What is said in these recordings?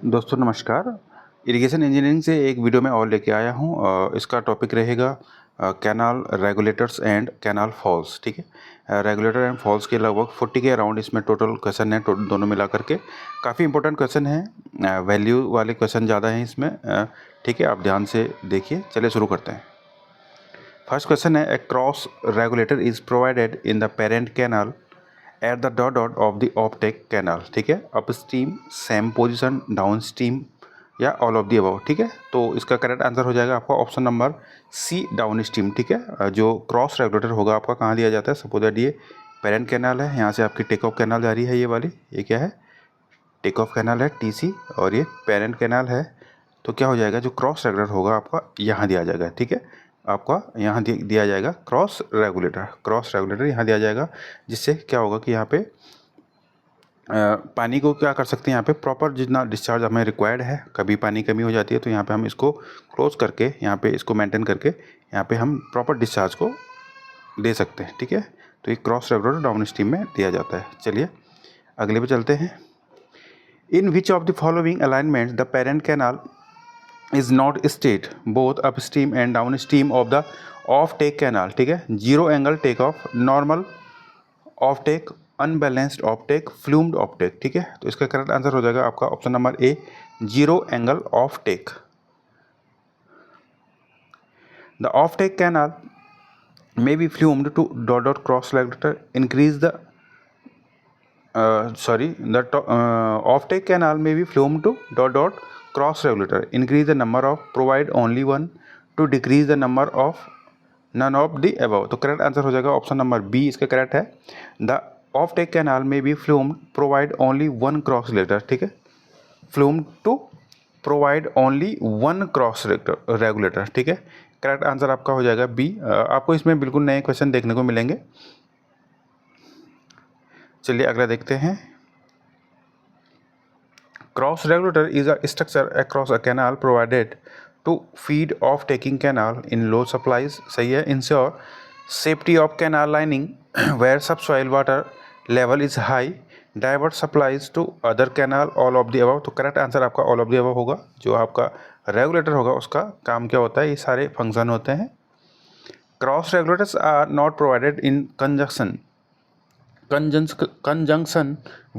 दोस्तों नमस्कार। Irrigation engineering से एक वीडियो में और लेके आया हूँ। इसका टॉपिक रहेगा canal regulators and canal falls. ठीक है, रेगुलेटर एंड फॉल्स के लगभग 40 के अराउंड इसमें टोटल क्वेश्चन है, दोनों मिला करके काफ़ी इंपॉर्टेंट क्वेश्चन है। वैल्यू वाले क्वेश्चन ज़्यादा हैं इसमें। ठीक है, आप ध्यान से देखिए। चलिए शुरू करते हैं। फर्स्ट क्वेश्चन है, a cross regulator is provided in the parent canal at the dot of the offtake canal. ठीक है, up stream, same position, down stream या ऑल ऑफ दी अबव। ठीक है, तो इसका करेक्ट आंसर हो जाएगा आपका option number C, down stream. ठीक है, जो क्रॉस रेगुलेटर होगा आपका कहाँ दिया जाता है? सपोज दैट ये पेरेंट कैनाल है, यहाँ से आपकी टेक ऑफ कैनाल जा रही है, ये वाली, ये क्या है? टेक ऑफ कैनाल है टीसी, और ये पेरेंट कैनाल है। तो क्या हो जाएगा, जो क्रॉस रेगुलेटर होगा आपका यहाँ दिया जाएगा। ठीक है, आपका यहाँ दिया जाएगा क्रॉस रेगुलेटर यहाँ दिया जाएगा, जिससे क्या होगा कि यहाँ पे पानी को क्या कर सकते हैं, यहाँ पे प्रॉपर जितना डिस्चार्ज हमें रिक्वायर्ड है। कभी पानी कमी हो जाती है तो यहाँ पे हम इसको क्लोज करके, यहाँ पे इसको मेंटेन करके, यहाँ पे हम प्रॉपर डिस्चार्ज को दे सकते हैं। ठीक है, तो ये क्रॉस रेगुलेटर डाउन स्ट्रीम में दिया जाता है। चलिए अगले पे चलते हैं। In which of the following alignment the parent canal is not straight both upstream and downstream of the off take canal। ठीक है, zero angle take off, normal off take, unbalanced off take, flumed off take. ठीक है, तो इसका correct answer हो जाएगा आपका option number A, zero angle off take. The off take canal may be flumed to dot cross regulator increase the off-take canal may be flumed to dot cross regulator increase the number of provide only one to decrease the number of none of the above। तो correct answer हो जाएगा option number B, इसका correct है। The off-take canal may be flumed provide only one cross regulator। ठीक है, flumed to provide only one cross regulator। ठीक है, correct answer आपका हो जाएगा बी। आपको इसमें बिल्कुल नए क्वेश्चन देखने को मिलेंगे। चलिए अगला देखते हैं। Cross regulator is a structure across a canal provided to feed off taking canal in low supplies. सही है। Ensure safety of canal lining where sub soil water level is high, divert supplies to other canal, all of the above. तो correct answer आपका all of the above होगा। जो आपका regulator होगा उसका काम क्या होता है, ये सारे फंक्शन होते हैं। Cross regulators are not provided in conjunction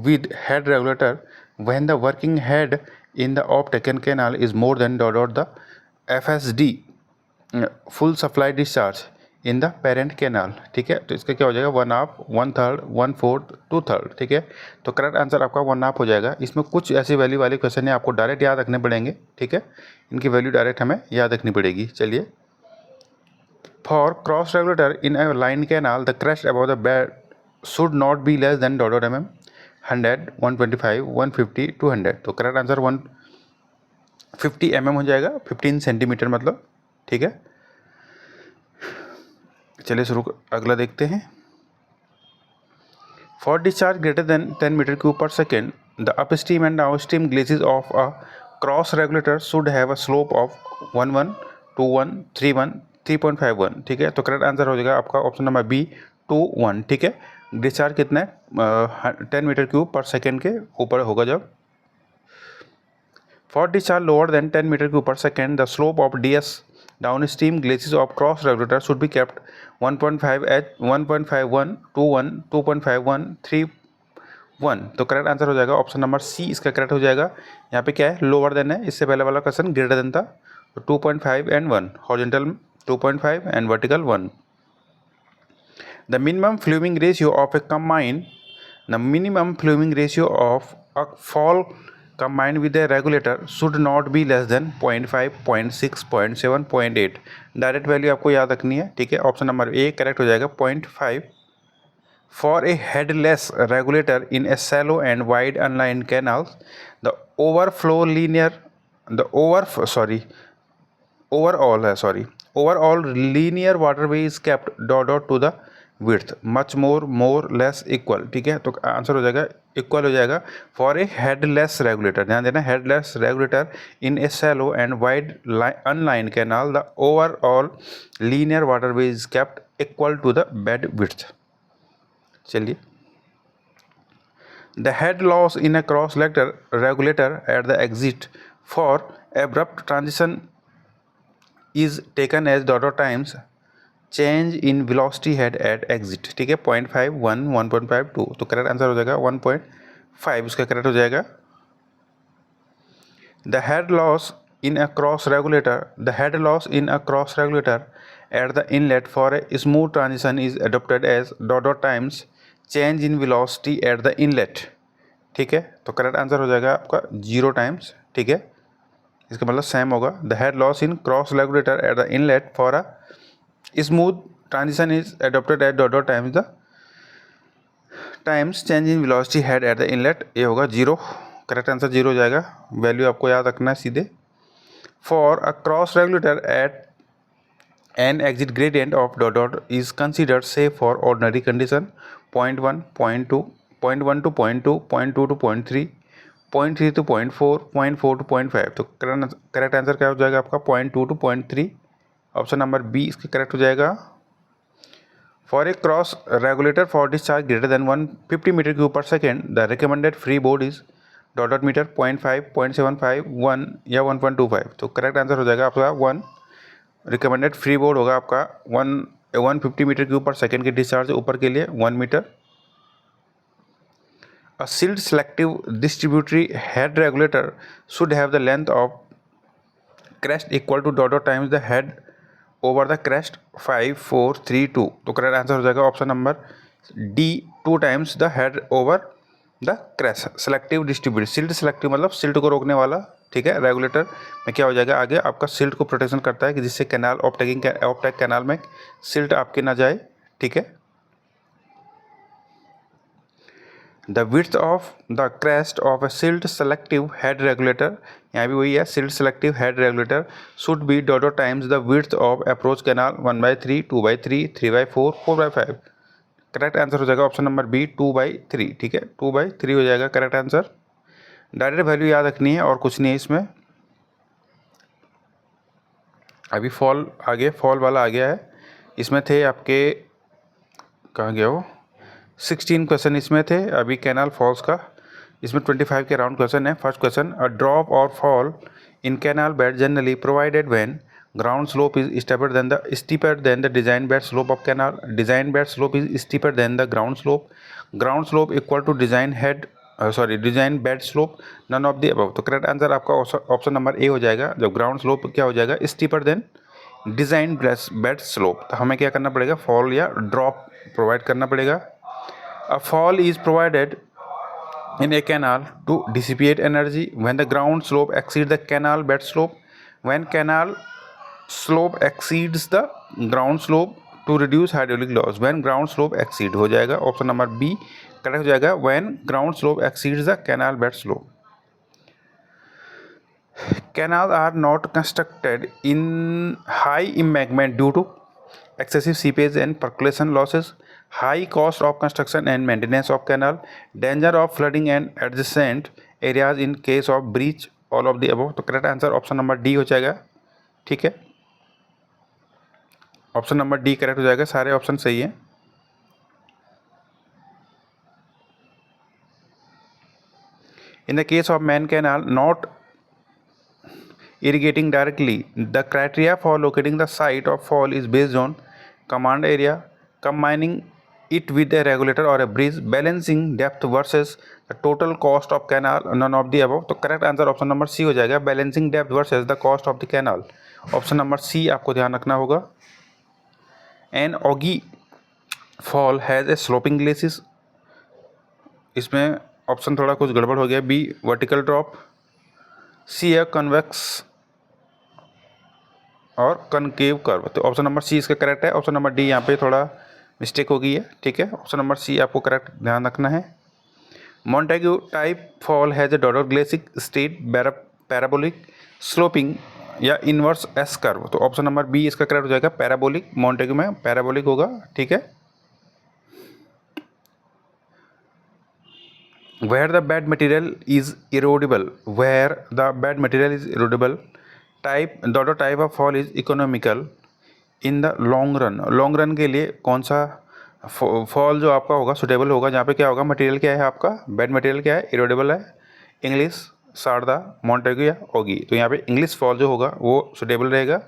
with head regulator when the working head in the off-taken canal is more than the FSD full supply discharge in the parent canal। ठीक है, तो इसका क्या हो जाएगा, 1/2, 1/3, 1/4, 2/3। ठीक है, तो करेक्ट आंसर आपका 1/2 हो जाएगा। इसमें कुछ ऐसी वैल्यू वाले क्वेश्चन है, आपको डायरेक्ट याद रखने पड़ेंगे। ठीक है, इनकी वैल्यू डायरेक्ट हमें याद रखनी पड़ेगी। चलिए, for cross regulator in a line canal the crest above the bed should not be less than mm 100, 125, 150, 200। तो करेक्ट आंसर 150 mm हो जाएगा, 15 सेंटीमीटर मतलब। ठीक है, चलिए शुरू अगला देखते हैं। For discharge greater than 10 metre cube पर second the up stream and down stream glacis of a cross regulator should have a slope of 11, 21, 31, 3.51। ठीक है, तो करेक्ट आंसर हो जाएगा आपका ऑप्शन नंबर बी, 2, 1। ठीक है, डिस्चार्ज कितना है, 10 मीटर क्यूब पर सेकेंड के ऊपर होगा जब। For discharge lower than 10 metre cube पर second the slope of ds down stream glacis of cross regulator should be kept 1.5h, 1.51, 21, 2.51, 3.1। तो करेक्ट आंसर हो जाएगा ऑप्शन नंबर सी, इसका करेक्ट हो जाएगा। यहाँ पे क्या है, लोअर देन है, इससे पहले वाला क्वेश्चन ग्रेटर देन था। तो 2.5 and 1, horizontal 2.5 and vertical 1। The minimum fuming ratio of a fall combined with a regulator should not be less than 0.5, 0.6, 0.7, 0.8। Direct value आपको याद रखनी है। ठीक है, ऑप्शन नंबर ए करेक्ट हो जाएगा, 0.5। For a headless regulator in A shallow and wide unlined canals the overall linear waterway is kept dot to the width much more less equal। ठीक है, तो आंसर हो जाएगा इक्वल हो जाएगा। For A headless regulator, ध्यान देना, headless regulator in A shallow and wide unlined canal the overall linear waterway is kept equal to the bed width। चलिए the head loss in a cross regulator at the exit for abrupt transition is taken as dot times change in velocity head eight exit, ठीक है, 0.5, 1, 1.5, 2, तो correct answer हो जाएगा 1.5, उसका correct हो जाएगा। The head loss in a cross regulator at the inlet for a smooth transition is adopted as dot times change in velocity at the inlet, ठीक है, तो करेक्ट आंसर हो जाएगा आपका 0 टाइम्स, ठीक है, इसका मतलब सेम होगा। The head loss in cross regulator at the inlet for a smooth transition is adopted at dot times change in velocity head at the inlet, ये होगा 0, करेक्ट आंसर 0 हो जाएगा। वैल्यू आपको याद रखना है सीधे। For a cross regulator at an exit gradient of dot is considered safe for ordinary condition 0.1, 0.2, 0.1 to 0.2, 0.2 to 0.3, 0.3 to 0.4, 0.4 to 0.5, तो करेक्ट आंसर क्या हो जाएगा आपका 0.2 to 0.3, ऑप्शन नंबर बी इसका करेक्ट हो जाएगा। For a cross regulator for discharge greater than 150 metre cube पर second the recommended free board is dot metre 0.5, 0.75, 1 या 1.25, तो करेक्ट आंसर हो जाएगा आपका 1। रिकमेंडेड फ्री बोर्ड होगा आपका 150 मीटर क्यूब पर सेकेंड के डिस्चार्ज ऊपर के लिए 1 metre. A shield selective distributary head regulator should have the length of crest equal to dot times the head over the crest 5, 4, 3, 2, तो करेक्ट आंसर हो जाएगा option number D 2 times the head over the crest. Selective distribute, silt selective मतलब silt को रोकने वाला, ठीक है, regulator में क्या हो जाएगा आगे आपका सिल्ट को प्रोटेक्शन करता है कि जिससे कैनाल ऑप्टैक कैनाल में सिल्ट आपके ना जाए, ठीक है। The width of the crest of A silt selective head regulator, यहाँ भी वही है, silt selective head regulator should B dot times the width of approach canal 1/3, 2/3, 3/4, 4/5, correct answer हो जाएगा ऑप्शन नंबर बी 2/3, ठीक है, 2/3 हो जाएगा करेक्ट आंसर। डायरेक्ट वैल्यू याद रखनी है और कुछ नहीं है इसमें। अभी फॉल वाला आ गया है, इसमें थे आपके, कहाँ गया वो, 16 क्वेश्चन इसमें थे। अभी कैनाल फॉल्स का इसमें 25 के राउंड क्वेश्चन है। फर्स्ट क्वेश्चन, अ ड्रॉप और fall in canal bed generally provided when ground slope is steeper than the design bed slope of canal, design bed slope is steeper than the ground slope equal to design bed slope, none of the above, तो correct answer आपका option number A हो जाएगा। जब ground slope क्या हो जाएगा steeper than design bed slope, तो हमें क्या करना पड़ेगा, फॉल या ड्रॉप प्रोवाइड करना पड़ेगा। A fall is provided in a canal to dissipate energy when the ground slope exceeds the canal bed slope. When canal slope exceeds the ground slope to reduce hydraulic loss. When ground slope exceed हो जाएगा option number B correct हो जाएगा। When ground slope exceeds the canal bed slope. Canals are not constructed in high embankment due to excessive seepage and percolation losses, high cost of construction and maintenance of canal, danger of flooding and adjacent areas in case of breach, all of the above, तो correct answer option number D हो जाएगा, ठीक है, option number D correct हो जाएगा, सारे option सही है। In the case of main canal not irrigating directly, the criteria for locating the site of fall is based on command area, combining it with a regulator or a bridge, balancing depth versus the total cost of canal, none of the above, तो correct answer option number C हो जाएगा, balancing depth versus the cost of the canal, option number C आपको ध्यान रखना होगा। An ogee fall has a sloping glacis, इसमें option थोड़ा कुछ गड़बड़ हो गया, बी वर्टिकल ड्रॉप, सी है कन्वेक्स और कनकेव कर्व, तो ऑप्शन नंबर सी इसका करेक्ट है। ऑप्शन नंबर डी यहाँ पे थोड़ा मिस्टेक हो गई है, ठीक है, ऑप्शन नंबर सी आपको करेक्ट ध्यान रखना है। Montague type fall has a dot glacis straight parabolic sloping या इनवर्स एस कर्व, तो ऑप्शन नंबर बी इसका करेक्ट हो जाएगा, पैराबोलिक, मॉन्टेग्यू में पैराबोलिक होगा, ठीक है। Where the bed material is erodible, type of fall is economical in the long run, के लिए कौन सा फॉल जो आपका होगा सुटेबल होगा, जहाँ पे क्या होगा, मटेरियल क्या है आपका, बेड मटेरियल क्या है, इरोडेबल है, इंग्लिश, सारदा, मॉन्टेगू या ओगी। तो यहाँ पे इंग्लिश फॉल जो होगा वो सुटेबल रहेगा।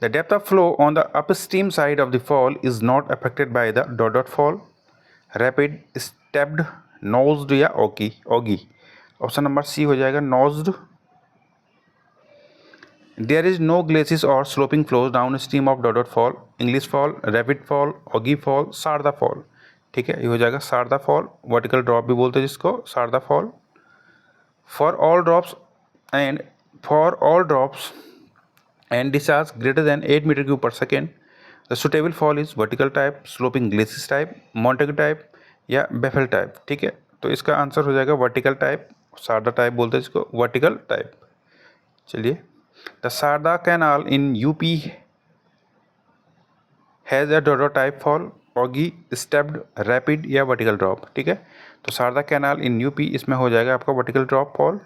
The depth of flow on the upstream side of the fall is not affected by the dot dot fall, rapid, stepped, nosed या ogee ogee. Option number C हो जाएगा nosed. There is no glacis or sloping flows downstream of dot dot fall, English fall, rapid fall, oggy fall, Sharda fall। ठीक है, ये हो जाएगा Sharda fall, vertical drop भी बोलते हैं जिसको, Sharda fall। For all drops and discharge greater than 8 meter cube per second, the suitable fall is vertical type, sloping glacis type, Montague type या बेफेल टाइप। ठीक है, तो इसका आंसर हो जाएगा वर्टिकल टाइप, शारदा टाइप बोलते हैं इसको, वर्टिकल टाइप। चलिए, The Sarda Canal in UP has a Dodo type fall, oggy, stepped, rapid या vertical drop। ठीक है, तो शारदा कैनाल इन यूपी इसमें हो जाएगा आपका vertical drop fall.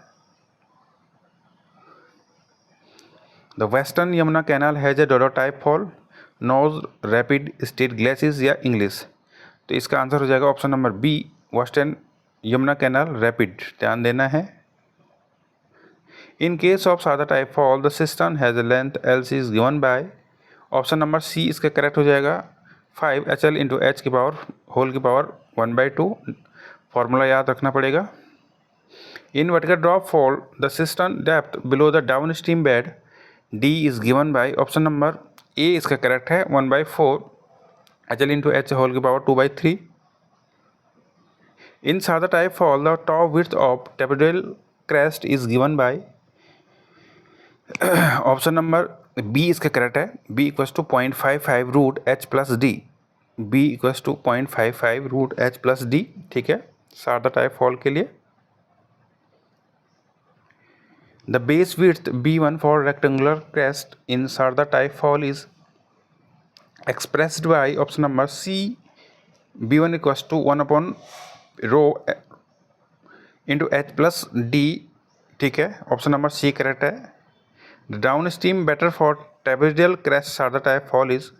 The western Yamuna canal has a dodo type fall, nose, rapid, state glacis या English. तो इसका आंसर हो जाएगा option number B, western Yamuna canal rapid. ध्यान देना है। In case of सादा type fall, the cistern has a length LC is given by, option number C इसका करेक्ट हो जाएगा 5 HL इंटू एच की पावर होल की पावर 1/2। फॉर्मूला याद रखना पड़ेगा। In vertical drop fall the cistern depth below the down stream bed D is given by, option number A इसका correct है 1/4 HL इंटू एच होल की power 2/3। In Sarda type fall the top width of trapezoidal crest is given by, option number B इसका correct है, B equals to 0.55 root H plus D, B equals to 0.55 root H plus D. ठीक है, Sharda type fall के लिए। The base width B1 for rectangular crest in Sharda type fall is expressed by, option number C B1 equals to 1 root into H plus D. ठीक है, option number C correct है। Down stream batter for trapezoidal crest Sharda type fall is,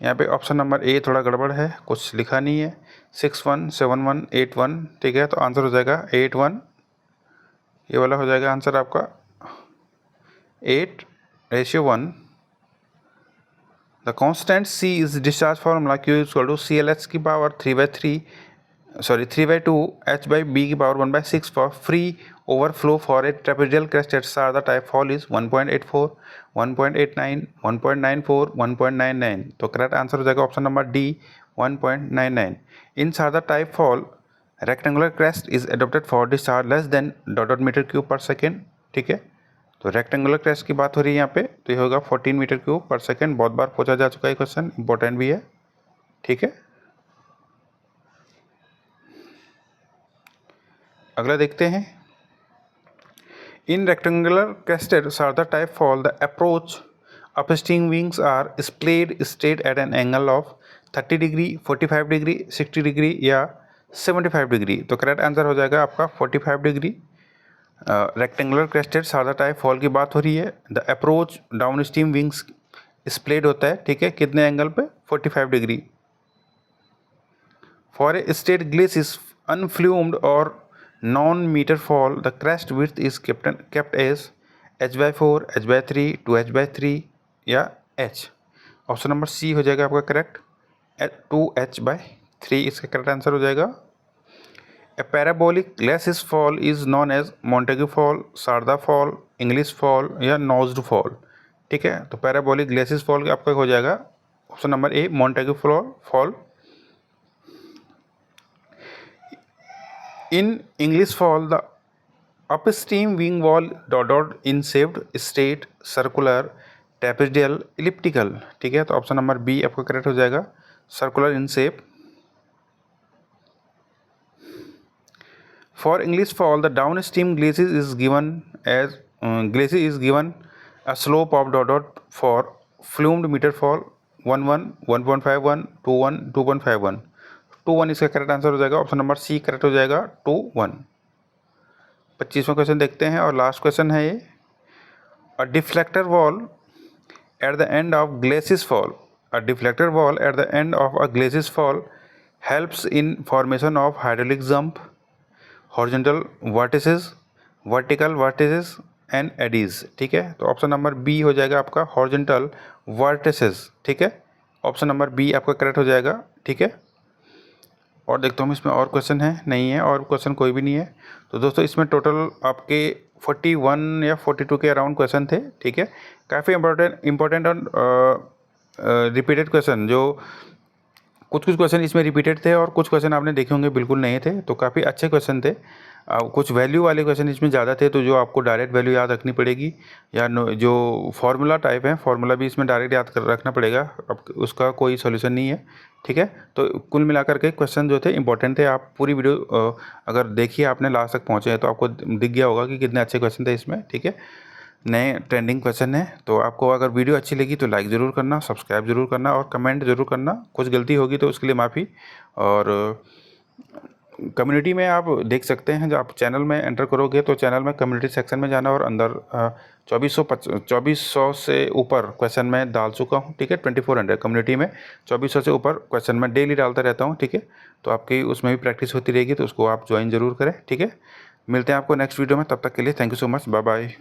यहाँ पे option number ए थोड़ा गड़बड़ है, कुछ लिखा नहीं है, 61, 71, 81। ठीक है, तो आंसर हो जाएगा 81, ये वाला हो जाएगा आंसर आपका 8:1। The constant C is discharge formula Q equal to CLH की पावर 3/2 H/B की power 1/6 for free overflow for a trapezoidal crest at Sarda type fall is 1.84, 1.89, 1.94, 1.99। तो करेक्ट आंसर हो जाएगा option number D 1.99। In Sarda type fall rectangular crest is adopted for discharge less than dot metre cube पर second. ठीक है, तो rectangular crest की बात हो रही है यहाँ पे, तो ये होगा 14 मीटर क्यूब पर सेकेंड। बहुत बार पूछा जा चुका है क्वेश्चन, इंपॉर्टेंट भी है। ठीक है, अगला देखते हैं। In rectangular crested Sarda type fall, the approach upstream wings are splayed straight at an angle of 30 degree, 45 degree, 60 degree या 75 डिग्री। तो करेक्ट आंसर हो जाएगा आपका 45 degree. Rectangular crested Sarda type fall की बात हो रही है। The approach down stream wings splayed होता है, ठीक है, कितने एंगल पे, 45 degree. For a straight glacis unflumed और non-meter fall, the crest width is kept as h/4, h/3, 2h/3 या h। ऑप्शन नंबर सी हो जाएगा आपका करेक्ट, 2h/3 इसका करेक्ट आंसर हो जाएगा। A parabolic glacis fall is known as Montague fall, Sarda fall, English fall या nosed fall। ठीक है, तो पैराबोलिक ग्लेसिस फॉल आपका हो जाएगा option number A Montague fall। In English fall, the upstream wing wall dot in shaped, straight, circular, trapezoidal, elliptical। ठीक है, तो ऑप्शन नंबर बी आपका करेक्ट हो जाएगा, circular in shape. For English fall, the downstream glacis is given a slope of dot for flumed meter fall 1:1, 1.51, 2:1, 2.51। 2:1 इसका correct answer हो जाएगा, option number C correct हो जाएगा 2:1। 25वां क्वेश्चन देखते हैं और लास्ट क्वेश्चन है ये। A deflector wall at the end of glacis fall A deflector wall at the end of a glacis fall helps in formation of hydraulic jump, horizontal vortices, vertical vortices and eddies। ठीक है, तो option number B हो जाएगा आपका horizontal vertices. ठीक है, option number B आपका correct हो जाएगा। ठीक है, और देखता हूँ इसमें और क्वेश्चन है, नहीं है, और क्वेश्चन कोई भी नहीं है। तो दोस्तों इसमें टोटल आपके 41 या 42 के अराउंड क्वेश्चन थे। ठीक है, काफ़ी इंपॉर्टेंट और रिपीटेड क्वेश्चन, जो कुछ क्वेश्चन इसमें रिपीटेड थे और कुछ क्वेश्चन आपने देखे होंगे बिल्कुल नहीं थे, तो काफ़ी अच्छे क्वेश्चन थे। कुछ वैल्यू वाले क्वेश्चन इसमें ज़्यादा थे, तो जो आपको डायरेक्ट वैल्यू याद रखनी पड़ेगी, या जो फार्मूला टाइप है, फार्मूला भी इसमें डायरेक्ट याद कर रखना पड़ेगा, अब उसका कोई सॉल्यूशन नहीं है। ठीक है, तो कुल मिलाकर के क्वेश्चन जो थे इंपॉर्टेंट थे। आप पूरी वीडियो अगर देखिए, आपने लास्ट तक पहुँचे हैं, तो आपको दिख गया होगा कि कितने अच्छे क्वेश्चन थे इसमें। ठीक है, नए ट्रेंडिंग क्वेश्चन है। तो आपको अगर वीडियो अच्छी लगी तो लाइक ज़रूर करना, सब्सक्राइब ज़रूर करना और कमेंट ज़रूर करना। कुछ गलती होगी तो उसके लिए माफ़ी। और कम्युनिटी में आप देख सकते हैं, जब आप चैनल में एंटर करोगे तो चैनल में कम्युनिटी सेक्शन में जाना और अंदर 2400 से ऊपर क्वेश्चन मैं डाल चुका हूँ। ठीक है, 2400 कम्युनिटी में 2400 से ऊपर क्वेश्चन मैं डेली डालता रहता हूँ। ठीक है, तो आपकी उसमें भी प्रैक्टिस होती रहेगी, तो उसको आप ज्वाइन ज़रूर करें। ठीक है, मिलते हैं आपको नेक्स्ट वीडियो में, तब तक के लिए thank you so much, bye bye.